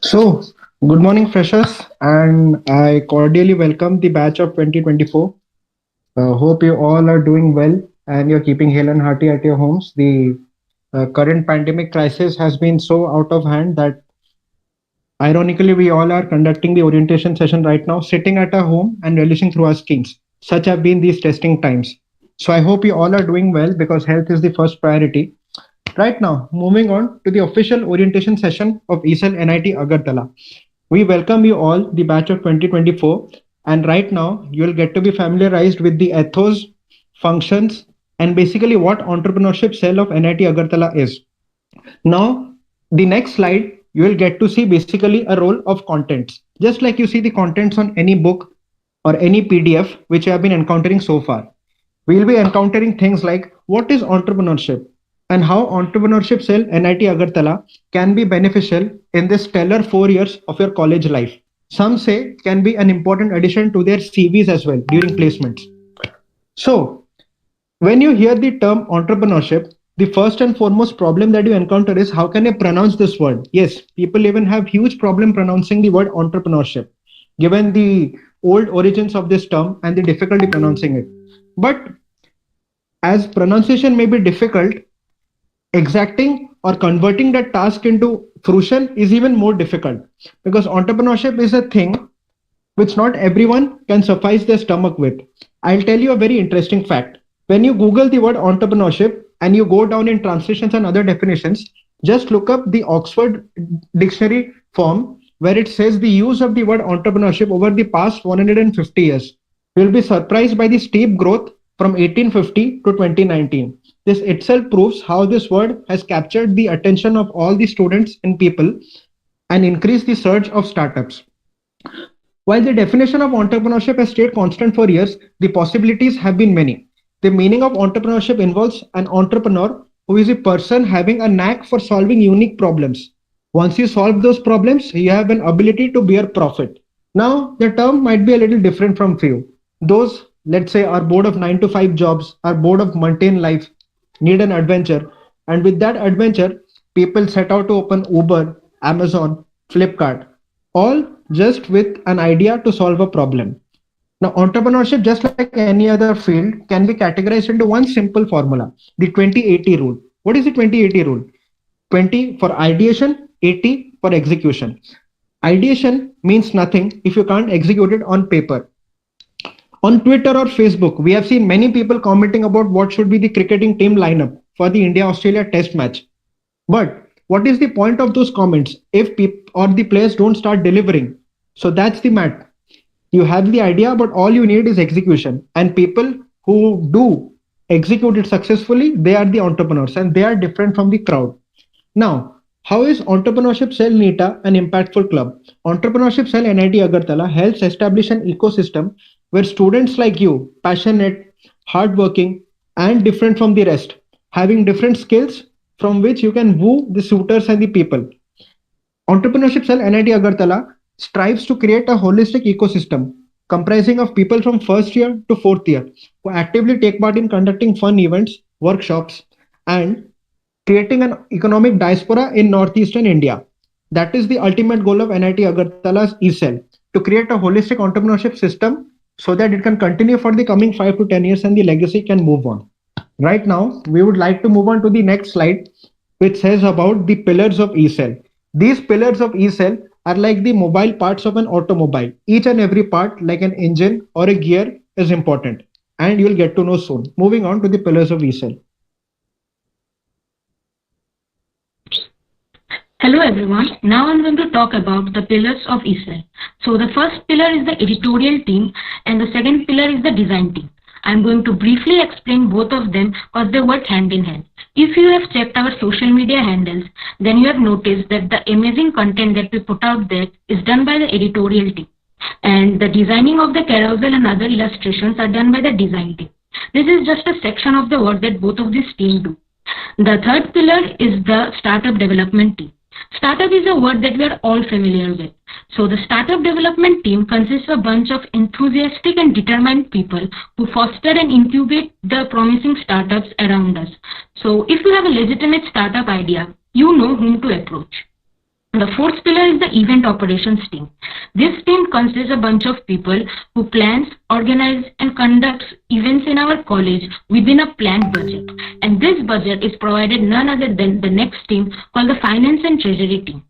So, good morning, freshers, and I cordially welcome the batch of 2024. Hope you all are doing well and you're keeping hale and hearty at your homes. The current pandemic crisis has been so out of hand that ironically, we all are conducting the orientation session right now, sitting at our home and relishing through our screens. Such have been these testing times. So, I hope you all are doing well because health is the first priority. Right now, moving on to the official orientation session of ECell NIT Agartala. We welcome you all, the batch of 2024, and right now you'll get to be familiarized with the ethos, functions, and basically what Entrepreneurship Cell of NIT Agartala is. Now, the next slide, you will get to see basically a roll of contents, just like you see the contents on any book or any PDF which you have been encountering so far. We will be encountering things like what is entrepreneurship and how Entrepreneurship Cell NIT Agartala can be beneficial in this stellar 4 years of your college life. Some say can be an important addition to their CVs as well during placements. So, when you hear the term entrepreneurship, the first and foremost problem that you encounter is how can I pronounce this word? Yes, people even have huge problem pronouncing the word entrepreneurship, given the old origins of this term and the difficulty pronouncing it. But as pronunciation may be difficult, exacting or converting that task into fruition is even more difficult because entrepreneurship is a thing which not everyone can suffice their stomach with. I'll tell you a very interesting fact. When you Google the word entrepreneurship and you go down in translations and other definitions, just look up the Oxford Dictionary form where it says the use of the word entrepreneurship over the past 150 years. You'll be surprised by the steep growth from 1850 to 2019. This itself proves how this word has captured the attention of all the students and people and increased the surge of startups. While the definition of entrepreneurship has stayed constant for years, the possibilities have been many. The meaning of entrepreneurship involves an entrepreneur who is a person having a knack for solving unique problems. Once you solve those problems, you have an ability to bear profit. Now, the term might be a little different from few. Those, let's say, are bored of 9 to 5 jobs, are bored of mundane life, need an adventure, and with that adventure, people set out to open Uber, Amazon, Flipkart, all just with an idea to solve a problem. Now, entrepreneurship, just like any other field, can be categorized into one simple formula, the 20-80 rule. What is the 20-80 rule? 20 for ideation, 80 for execution. Ideation means nothing if you can't execute it on paper. On Twitter or Facebook, we have seen many people commenting about what should be the cricketing team lineup for the India-Australia test match. But what is the point of those comments if people or the players don't start delivering? So that's the matter. You have the idea, but all you need is execution. And people who do execute it successfully, they are the entrepreneurs and they are different from the crowd. Now, how is Entrepreneurship Cell NITA an impactful club? Entrepreneurship Cell NIT Agartala helps establish an ecosystem where students like you, passionate, hardworking, and different from the rest, having different skills from which you can woo the suitors and the people. Entrepreneurship Cell NIT Agartala strives to create a holistic ecosystem comprising of people from first year to fourth year who actively take part in conducting fun events, workshops, and creating an economic diaspora in northeastern India. That is the ultimate goal of NIT Agartala's ECell to create a holistic entrepreneurship system so that it can continue for the coming 5 to 10 years and the legacy can move on. Right now, we would like to move on to the next slide, which says about the pillars of ECell. These pillars of ECell are like the mobile parts of an automobile. Each and every part, like an engine or a gear, is important, and you'll get to know soon. Moving on to the pillars of ECell. Hello everyone. Now I'm going to talk about the pillars of ECell. So the first pillar is the editorial team and the second pillar is the design team. I'm going to briefly explain both of them because they work hand in hand. If you have checked our social media handles, then you have noticed that the amazing content that we put out there is done by the editorial team. And the designing of the carousel and other illustrations are done by the design team. This is just a section of the work that both of these teams do. The third pillar is the startup development team. Startup is a word that we are all familiar with. So the startup development team consists of a bunch of enthusiastic and determined people who foster and incubate the promising startups around us. So if you have a legitimate startup idea, you know whom to approach. The fourth pillar is the event operations team. This team consists a bunch of people who plans, organize, and conducts events in our college within a planned budget. And this budget is provided none other than the next team called the finance and treasury team.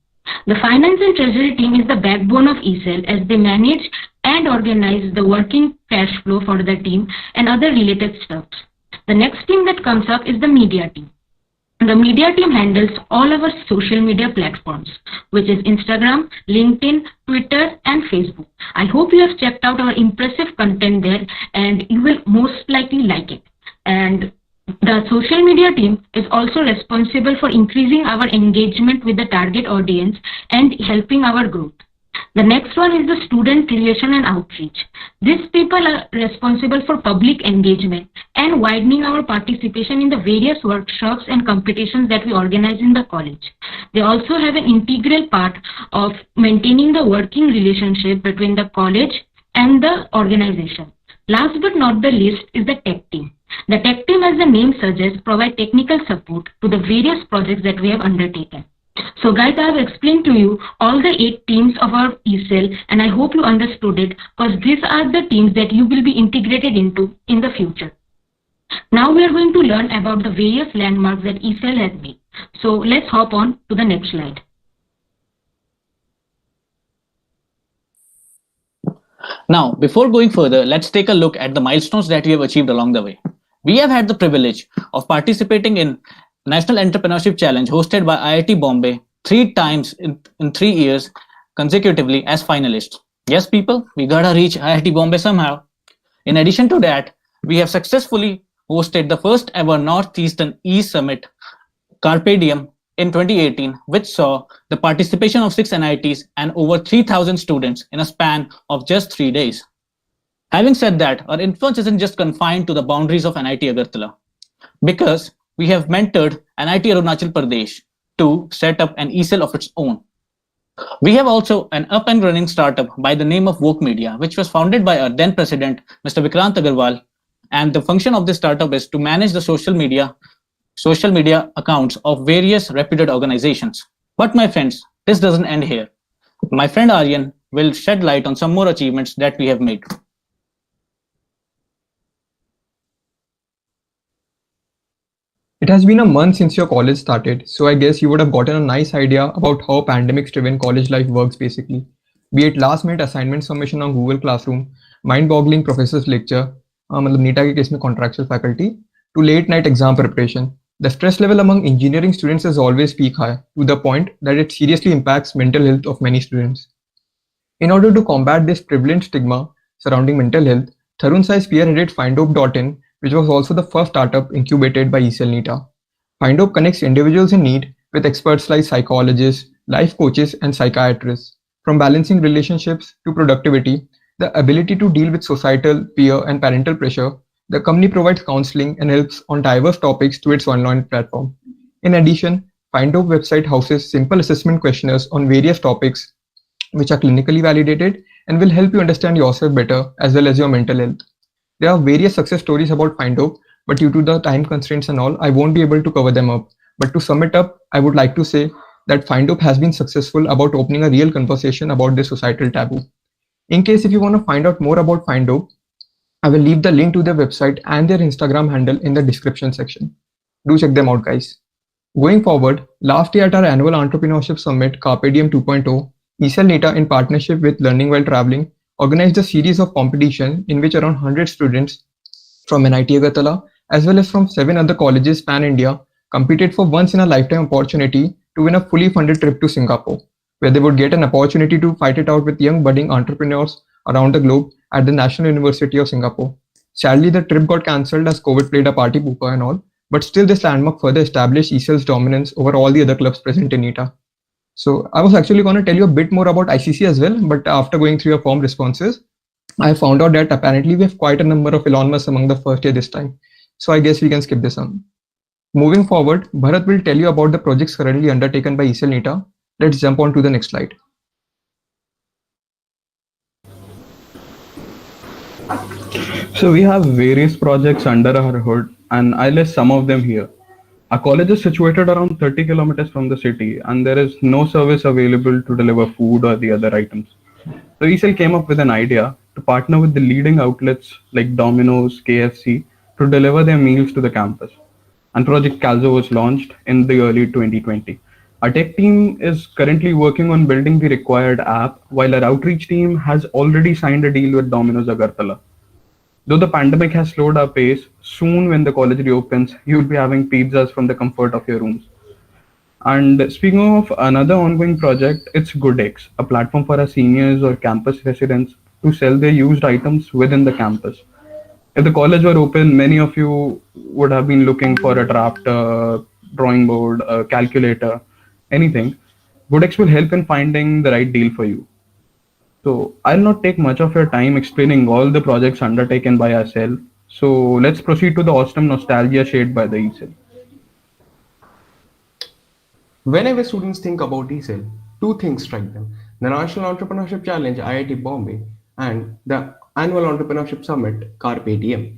The finance and treasury team is the backbone of ECell as they manage and organize the working cash flow for the team and other related stuff. The next team that comes up is the media team. The media team handles all our social media platforms, which is Instagram, LinkedIn, Twitter, and Facebook. I hope you have checked out our impressive content there and you will most likely like it. And the social media team is also responsible for increasing our engagement with the target audience and helping our growth. The next one is the student relation and outreach. These people are responsible for public engagement and widening our participation in the various workshops and competitions that we organize in the college. They also have an integral part of maintaining the working relationship between the college and the organization. Last but not the least is the tech team. The tech team, as the name suggests, provide technical support to the various projects that we have undertaken. So guys, I have explained to you all the 8 teams of our ECell and I hope you understood it because these are the teams that you will be integrated into in the future. Now we are going to learn about the various landmarks that ECell has made. So let's hop on to the next slide. Now, before going further, let's take a look at the milestones that we have achieved along the way. We have had the privilege of participating in National Entrepreneurship Challenge hosted by IIT Bombay 3 times in 3 years consecutively as finalists. Yes, people, we gotta reach IIT Bombay somehow. In addition to that, we have successfully hosted the first ever Northeastern E-Summit, Carpediem in 2018, which saw the participation of 6 NITs and over 3,000 students in a span of just 3 days. Having said that, our influence isn't just confined to the boundaries of NIT Agartala, because we have mentored NIT Arunachal Pradesh to set up an ECell of its own. We have also an up and running startup by the name of Woke Media, which was founded by our then president, Mr. Vikrant Agarwal. And the function of this startup is to manage the social media accounts of various reputed organizations. But my friends, this doesn't end here. My friend Aryan will shed light on some more achievements that we have made. It has been a month since your college started, so I guess you would have gotten a nice idea about how pandemic-driven college life works basically. Be it last-minute assignment submission on Google Classroom, mind-boggling professor's lecture, NITA के case में contractual faculty, to late-night exam preparation. The stress level among engineering students is always peak high, to the point that it seriously impacts mental health of many students. In order to combat this prevalent stigma surrounding mental health, Tarun Sai spearheaded FindOpe.in, which was also the first startup incubated by ECell NITA. FindOpe connects individuals in need with experts like psychologists, life coaches, and psychiatrists. From balancing relationships to productivity, the ability to deal with societal, peer, and parental pressure, the company provides counseling and helps on diverse topics to its online platform. In addition, FindOpe website houses simple assessment questionnaires on various topics which are clinically validated and will help you understand yourself better as well as your mental health. There are various success stories about FindOpe, but due to the time constraints and all, I won't be able to cover them up. But to sum it up, I would like to say that FindOpe has been successful about opening a real conversation about this societal taboo. In case if you want to find out more about FindOpe, I will leave the link to their website and their Instagram handle in the description section. Do check them out, guys. Going forward, last year at our annual Entrepreneurship Summit, Carpediem 2.0, ECell NITA in partnership with Learning While Traveling organized a series of competitions in which around 100 students from NIT Agartala as well as from 7 other colleges pan-India competed for once-in-a-lifetime opportunity to win a fully funded trip to Singapore, where they would get an opportunity to fight it out with young budding entrepreneurs around the globe at the National University of Singapore. Sadly, the trip got cancelled as COVID played a party pooper and all, but still this landmark further established ECell's dominance over all the other clubs present in NITA. So I was actually going to tell you a bit more about ICC as well, but after going through your form responses, I found out that apparently we have quite a number of Elon Musk among the first year this time. So I guess we can skip this one. Moving forward, Bharat will tell you about the projects currently undertaken by ECell NITA. Let's jump on to the next slide. So we have various projects under our hood, and I list some of them here. Our college is situated around 30 kilometers from the city, and there is no service available to deliver food or the other items. So ECell came up with an idea to partner with the leading outlets like Domino's, KFC to deliver their meals to the campus. And Project Calzo was launched in the early 2020. Our tech team is currently working on building the required app, while our outreach team has already signed a deal with Domino's Agartala. Though the pandemic has slowed our pace, soon when the college reopens, you'll be having pizzas from the comfort of your rooms. And speaking of another ongoing project, it's GoodX, a platform for our seniors or campus residents to sell their used items within the campus. If the college were open, many of you would have been looking for a draft, drawing board, a calculator, anything. GoodX will help in finding the right deal for you. So I'll not take much of your time explaining all the projects undertaken by ourselves. So let's proceed to the awesome nostalgia shared by the ECell. Whenever students think about ECell, two things strike them: the National Entrepreneurship Challenge IIT Bombay and the annual Entrepreneurship Summit Carpediem.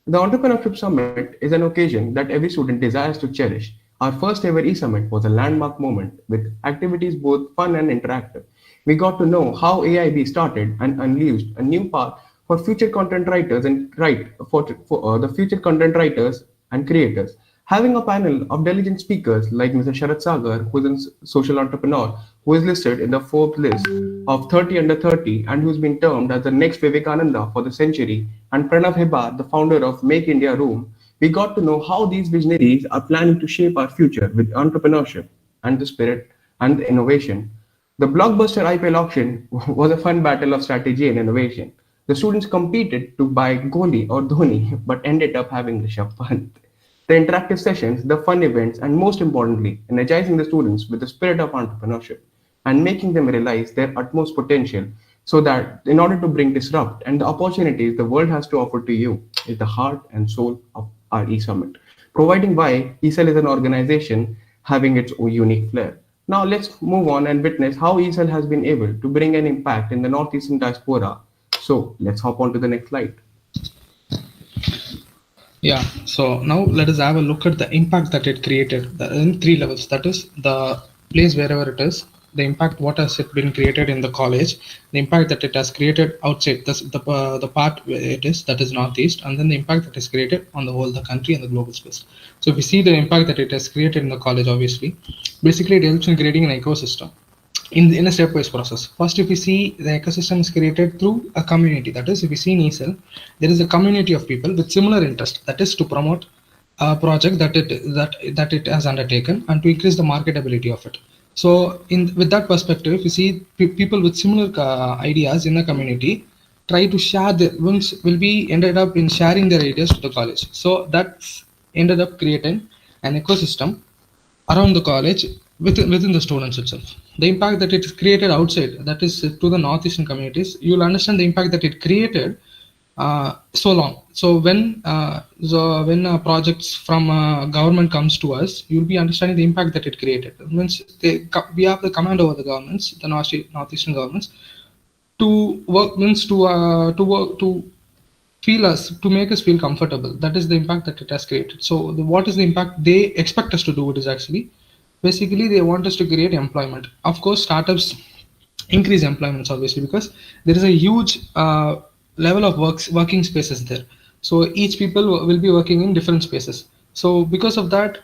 The Entrepreneurship Summit is an occasion that every student desires to cherish. Our first ever e-summit was a landmark moment with activities both fun and interactive. We got to know how AIB started and unleashed a new path for future content writers and the future content writers and creators. Having a panel of diligent speakers like Mr. Sharat Sagar, who is a social entrepreneur, who is listed in the Forbes list of 30 under 30 and who's been termed as the next Vivekananda for the century, and Pranav Hebar, the founder of Make India Room, we got to know how these visionaries are planning to shape our future with entrepreneurship and the spirit and the innovation. The blockbuster IPL auction was a fun battle of strategy and innovation. The students competed to buy Kohli or Dhoni, but ended up having Rishabh Pant. The interactive sessions, the fun events, and most importantly, energizing the students with the spirit of entrepreneurship and making them realize their utmost potential so that in order to bring disrupt and the opportunities the world has to offer to you is the heart and soul of our e-summit, providing why ECell is an organization having its own unique flair. Now let's move on and witness how ECell has been able to bring an impact in the Northeastern diaspora. So let's hop on to the next slide. Yeah, so now let us have a look at the impact that it created in three levels. That is the place wherever it is, the impact what has it been created in the college, the impact that it has created outside the part where it is, that is Northeast, and then the impact that is created on the whole the country and the global space. So if we see the impact that it has created in the college, obviously, basically it helps in creating an ecosystem in a stepwise process. First, if we see the ecosystem is created through a community, that is, if we see in ECell, there is a community of people with similar interest, that is to promote a project that it has undertaken and to increase the marketability of it. So, with that perspective, we see people with similar ideas in the community try to share will be ended up in sharing their ideas to the college. So that's ended up creating an ecosystem around the college within the students itself. The impact that it is created outside, that is to the Northeastern communities, you'll understand the impact that it created so long. So when projects from government comes to us, you'll be understanding the impact that it created. Means we have the command over the governments, the Northeastern governments, to work means to work to feel us, to make us feel comfortable. That is the impact that it has created. So what is the impact they expect us to do? It is actually basically they want us to create employment. Of course, startups increase employments obviously because there is a huge level of working spaces there. So each people will be working in different spaces. So because of that,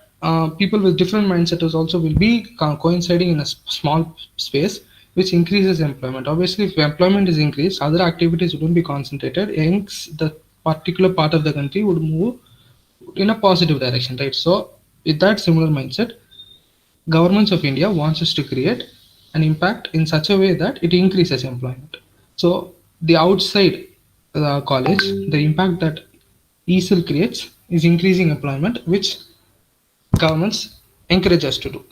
people with different mindsets also will be coinciding in a small space, which increases employment. Obviously, if employment is increased, other activities wouldn't be concentrated, hence the particular part of the country would move in a positive direction, right? So with that similar mindset, governments of India wants us to create an impact in such a way that it increases employment. So the outside the college, the impact that ECell creates is increasing employment, which governments encourage us to do.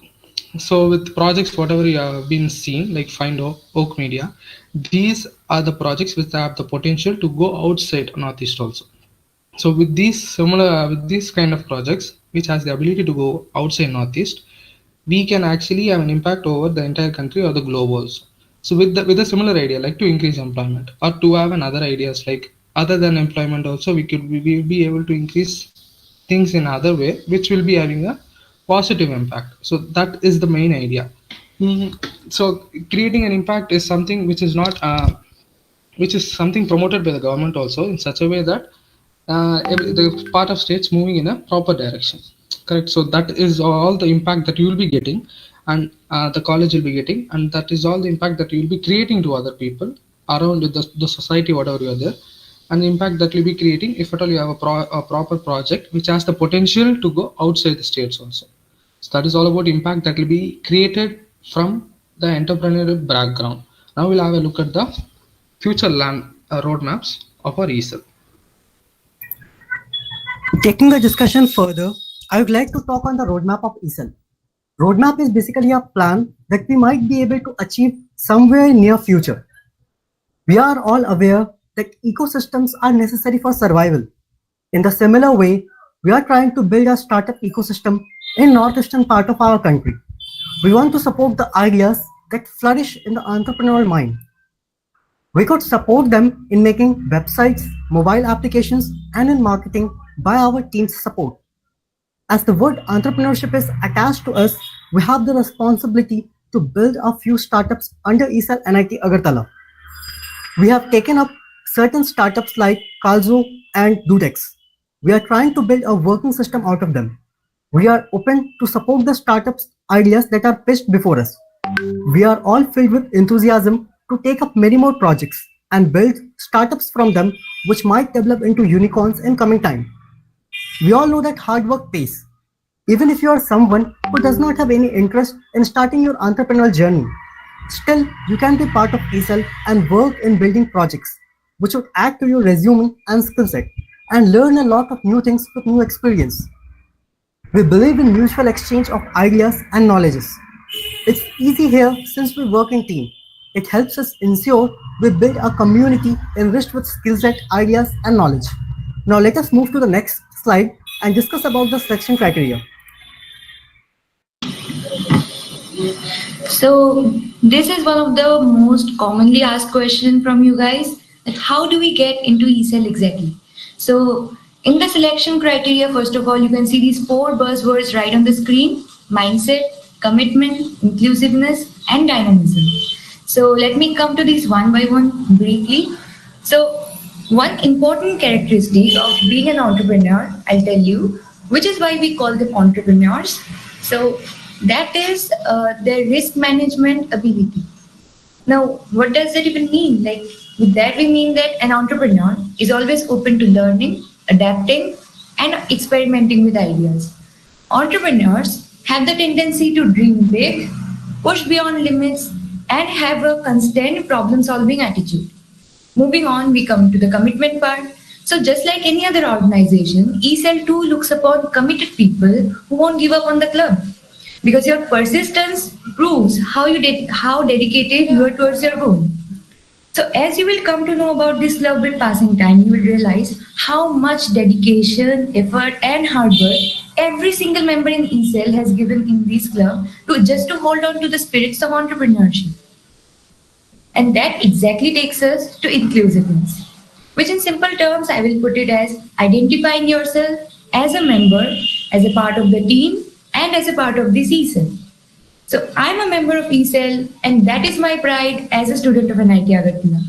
So with projects, whatever you have been seeing, like Find Oak Media, these are the projects which have the potential to go outside Northeast also. So with these kind of projects, which has the ability to go outside Northeast, we can actually have an impact over the entire country or the globe also. So with a similar idea, like to increase employment or to have another ideas like other than employment also, we will be able to increase things in other way, which will be having a positive impact. So that is the main idea. So creating an impact is something which is not which is something promoted by the government also in such a way that the part of states moving in a proper direction. Correct. So that is all the impact that you will be getting, and the college will be getting, and that is all the impact that you will be creating to other people around the society, whatever you are there, and the impact that you'll be creating if at all you have a proper project which has the potential to go outside the states also. So that is all about impact that will be created from the entrepreneurial background. Now we'll have a look at the future roadmaps of our ECell. Taking the discussion further, I would like to talk on the roadmap of ECell. Roadmap is basically a plan that we might be able to achieve somewhere in near future. We are all aware that ecosystems are necessary for survival. In the similar way, we are trying to build a startup ecosystem in northeastern part of our country. We want to support the ideas that flourish in the entrepreneurial mind. We could support them in making websites, mobile applications, and in marketing by our team's support. As the word entrepreneurship is attached to us, we have the responsibility to build a few startups under ECell NIT Agartala. We have taken up certain startups like Calzo and Dudex. We are trying to build a working system out of them. We are open to support the startups' ideas that are pitched before us. We are all filled with enthusiasm to take up many more projects and build startups from them which might develop into unicorns in coming time. We all know that hard work pays. Even if you are someone who does not have any interest in starting your entrepreneurial journey, still you can be part of ECell and work in building projects which would add to your resume and skill set and learn a lot of new things with new experience. We believe in mutual exchange of ideas and knowledges. It's easy here since we work in team. It helps us ensure we build a community enriched with skill set, ideas and knowledge. Now let us move to the next slide and discuss about the selection criteria. So this is one of the most commonly asked questions from you guys, that how do we get into ECell exactly? So in the selection criteria, first of all, you can see these 4 buzzwords right on the screen: mindset, commitment, inclusiveness, and dynamism. So let me come to these one by one briefly. So one important characteristic of being an entrepreneur, I'll tell you, which is why we call them entrepreneurs. So that is their risk management ability. Now, what does that even mean? Like with that, we mean that an entrepreneur is always open to learning, adapting, and experimenting with ideas. Entrepreneurs have the tendency to dream big, push beyond limits, and have a constant problem-solving attitude. Moving on, we come to the commitment part. So just like any other organization, ECell too looks upon committed people who won't give up on the club, because your persistence proves how dedicated you are towards your goal. So as you will come to know about this club with passing time, you will realize how much dedication, effort, and hard work every single member in ECell has given in this club to hold on to the spirits of entrepreneurship. And that exactly takes us to inclusiveness, which in simple terms, I will put it as identifying yourself as a member, as a part of the team, and as a part of this ECell. So I'm a member of ECell, and that is my pride as a student of NIT Agartala.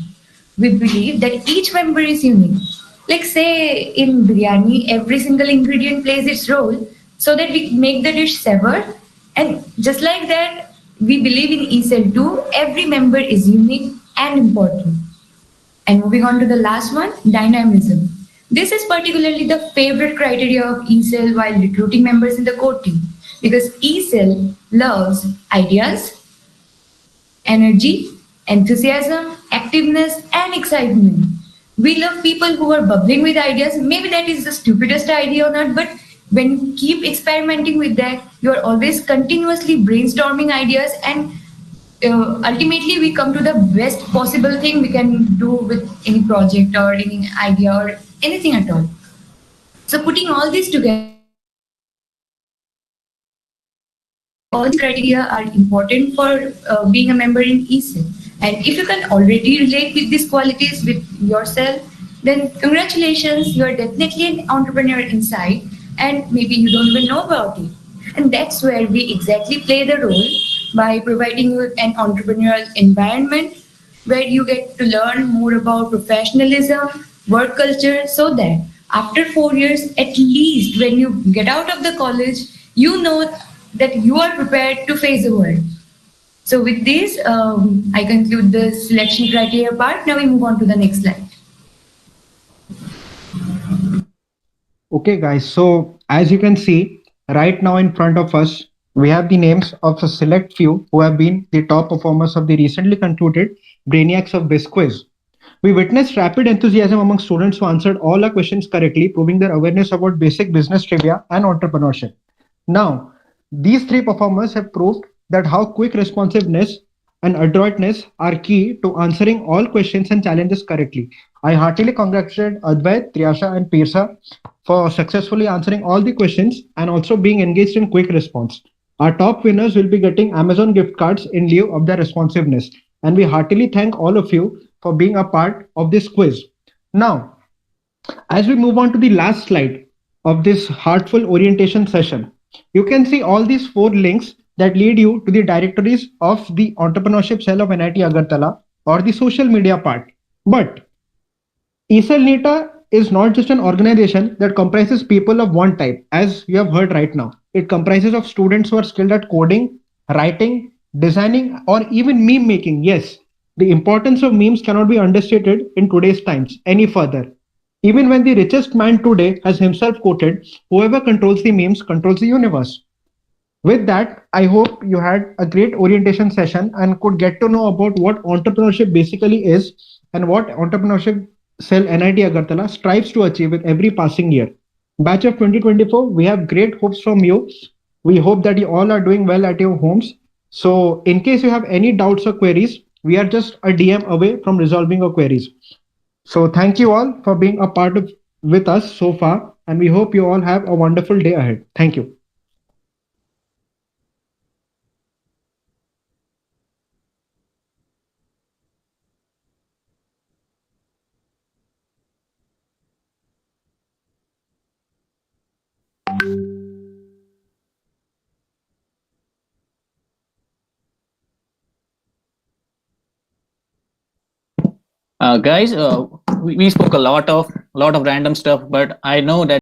We believe that each member is unique. Like say in biryani, every single ingredient plays its role so that we make the dish savor. And just like that, we believe in ECell too. Every member is unique and important. And moving on to the last one, dynamism. This is particularly the favorite criteria of ECell while recruiting members in the core team, because ECell loves ideas, energy, enthusiasm, activeness, and excitement. We love people who are bubbling with ideas. Maybe that is the stupidest idea or not, but when you keep experimenting with that, you are always continuously brainstorming ideas, and ultimately we come to the best possible thing we can do with any project or any idea or anything at all. So putting all this together, all these criteria are important for being a member in ECell. And if you can already relate with these qualities with yourself, then congratulations, you are definitely an entrepreneur inside, and maybe you don't even know about it. And that's where we exactly play the role by providing you an entrepreneurial environment where you get to learn more about professionalism, work culture, so that after 4 years, at least when you get out of the college, you know that you are prepared to face the world. So with this, I conclude the selection criteria part. Now we move on to the next slide. Okay, guys. So as you can see right now in front of us, we have the names of a select few who have been the top performers of the recently concluded Brainiacs of Biz quiz. We witnessed rapid enthusiasm among students who answered all our questions correctly, proving their awareness about basic business trivia and entrepreneurship. Now, these three performers have proved that how quick responsiveness and adroitness are key to answering all questions and challenges correctly. I heartily congratulate Advait, Triyasha, and Pirsa for successfully answering all the questions and also being engaged in quick response. Our top winners will be getting Amazon gift cards in lieu of their responsiveness. And we heartily thank all of you for being a part of this quiz. Now, as we move on to the last slide of this heartful orientation session, you can see all these four links that lead you to the directories of the Entrepreneurship Cell of NIT Agartala or the social media part. But ECell NITA is not just an organization that comprises people of one type, as you have heard right now. It comprises of students who are skilled at coding, writing, designing, or even meme making. Yes, the importance of memes cannot be understated in today's times any further. Even when the richest man today has himself quoted, whoever controls the memes controls the universe. With that, I hope you had a great orientation session and could get to know about what entrepreneurship basically is and what Entrepreneurship Cell NIT Agartala strives to achieve with every passing year. Batch of 2024, we have great hopes from you. We hope that you all are doing well at your homes. So in case you have any doubts or queries, we are just a DM away from resolving your queries. So thank you all for being a part of with us so far, and we hope you all have a wonderful day ahead. Thank you. Guys, we spoke a lot of random stuff, but I know that